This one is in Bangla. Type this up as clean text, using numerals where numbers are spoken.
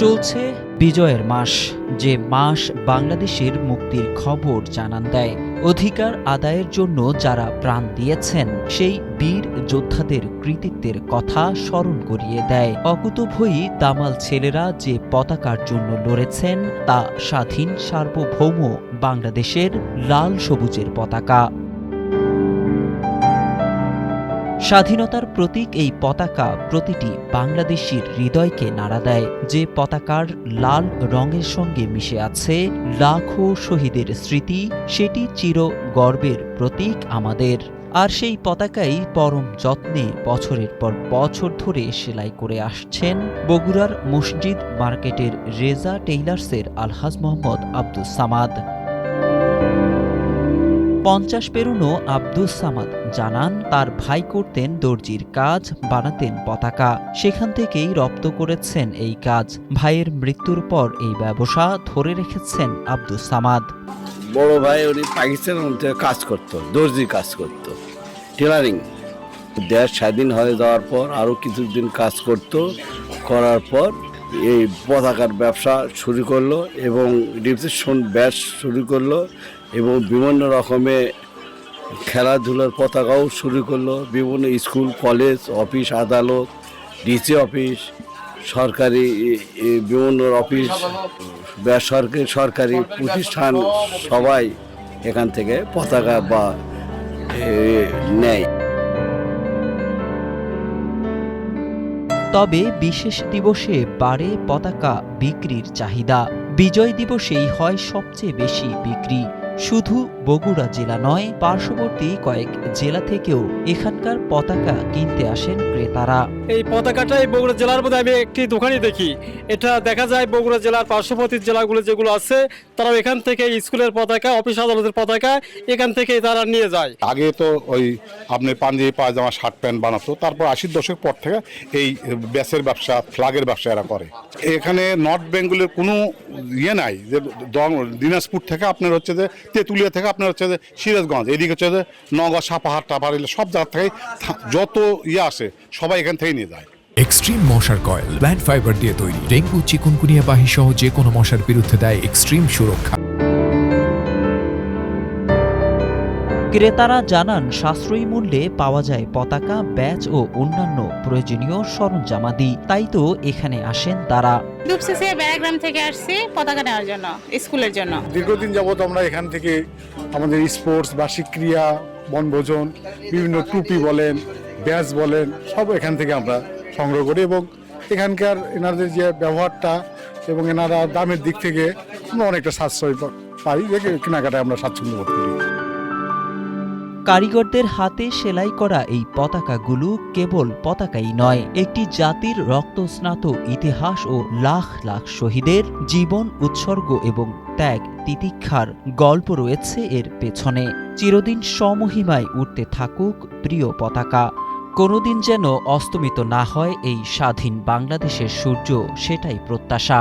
চলছে বিজয়ের মাস, যে মাস বাংলাদেশের মুক্তির খবর জানান দেয়। অধিকার আদায়ের জন্য যারা প্রাণ দিয়েছেন সেই বীর যোদ্ধাদের কৃতিত্বের কথা স্মরণ করিয়ে দেয়। অকুতোভয়ী দামাল ছেলেরা যে পতাকার জন্য লড়েছেন তা স্বাধীন সার্বভৌম বাংলাদেশের লাল সবুজের পতাকা। স্বাধীনতার প্রতীক এই পতাকা প্রতিটি বাংলাদেশীর হৃদয়কে নাড়া দেয়। যে পতাকার লাল রঙের সঙ্গে মিশে আছে লাখো শহীদের স্মৃতি, সেটি চির গর্বের প্রতীক আমাদের। আর সেই পতাকাই পরম যত্নে বছরের পর বছর ধরে সেলাই করে আসছেন বগুড়ার মসজিদ মার্কেটের রেজা টেইলার্সের আলহাজ মোহাম্মদ আব্দুস সামাদ। 50 পেরোনো আব্দুস সামাদ জানান, তার ভাই করতেন দর্জির কাজ, বানাতেন পতাকা। সেখান থেকেই রপ্ত করেছেন এই কাজ। ভাইয়ের মৃত্যুর পর এই ব্যবসা ধরে রেখেছেন আব্দুস সামাদ। বড় ভাই উনি পাকিস্তানের মধ্যে কাজ করতো, দর্জি কাজ করতো, টেলারিং। দেশ স্বাধীন হয়ে যাওয়ার পর আরও কিছুদিন কাজ করতো, করার পর এই পতাকার ব্যবসা শুরু করলো এবং রিসেপশন ব্যাচ শুরু করলো এবং বিভিন্ন রকমের খেলাধুলার পতাকাও শুরু করলো। বিভিন্ন স্কুল, কলেজ, অফিস, আদালত, ডিসি অফিস, সরকারি বিভিন্ন অফিস, বেসরকারি, সরকারি প্রতিষ্ঠান সবাই এখান থেকে পতাকা বা নেয়। তবে বিশেষ দিবসে বাড়ে পতাকা বিক্রির চাহিদা। বিজয় দিবসেই হয় সবচেয়ে বেশি বিক্রি। শুধু বগুড়া জেলা নয়, পার্শ্ববর্তী কয়েক জেলা থেকেও এখানকার পতাকা কিনতে আসেন ক্রেতারা। এই পতাকাটাই বগুড়া জেলার মধ্যে আমি একটি দোকানে দেখি। এটা দেখা যায় বগুড়া জেলার পার্শ্ববর্তী জেলাগুলো যেগুলো আছে তারাও এখান থেকে স্কুলের পতাকা, অফিস আদালতের পতাকা এখান থেকেই তারা নিয়ে যায়। আগে তো ওই আপনার পাঞ্জাবি, পায়জামা, শার্ট প্যান্ট বানাতো, তারপর 80 দশক পর থেকে এই ব্যাসের ব্যবসা, ফ্ল্যাগের ব্যবসা এরা করে। এখানে নর্থ বেঙ্গলের কোনো ইয়ে নাই যে দিনাজপুর থেকে আপনার হচ্ছে যে তেঁতুলিয়া থেকে আপনার হচ্ছে যে সিরাজগঞ্জ, এদিকে হচ্ছে যে নওগাঁ, সাপাহার টাপাহার, সব জায়গা থেকে যত ইয়ে আসে সবাই এখান থেকে নিয়ে যায়। এক্সট্রিম মশার কয়েল প্ল্যান্ট ফাইবার দিয়ে তৈরি, ডেঙ্গু, চিকুনগুনিয়া বাহি সহ যে কোনো মশার বিরুদ্ধে দেয় এক্সট্রিম সুরক্ষা। ক্রেতারা জানান, সাশ্রয়ী মূল্যে পাওয়া যায় পতাকা, ব্যাচ ও অন্যান্য প্রয়োজনীয় সরঞ্জামাদি। তাই তো এখানে আসেন তারা। দুপসিসে ব্যারাগ্রাম থেকে আসছি পতাকা নেওয়ার জন্য, স্কুলের জন্য। দীর্ঘদিন যাবত আমরা এখান থেকে আমাদের স্পোর্টস, বার্ষিক ক্রিয়া, বনভোজন, বিভিন্ন টুপি বলেন, ব্যাচ বলেন, সব এখান থেকে আমরা সংগ্রহ করি এবং এখানকার এনাদের যে ব্যবহারটা এবং এনারা দামের দিক থেকে আমরা অনেকটা সাশ্রয় পাই, দেখে কেনাকাটায় আমরা স্বাচ্ছন্দ্য বোধ করি। কারিগরদের হাতে সেলাই করা এই পতাকাগুলো কেবল পতাকাই নয়, একটি জাতির রক্তস্নাত ইতিহাস ও লাখ লাখ শহীদের জীবন উৎসর্গ এবং ত্যাগ তিতিক্ষার গল্প রয়েছে এর পেছনে। চিরদিন স্বমহিমায় উঠতে থাকুক প্রিয় পতাকা। কোনোদিন যেন অস্তমিত না হয় এই স্বাধীন বাংলাদেশের সূর্য, সেটাই প্রত্যাশা।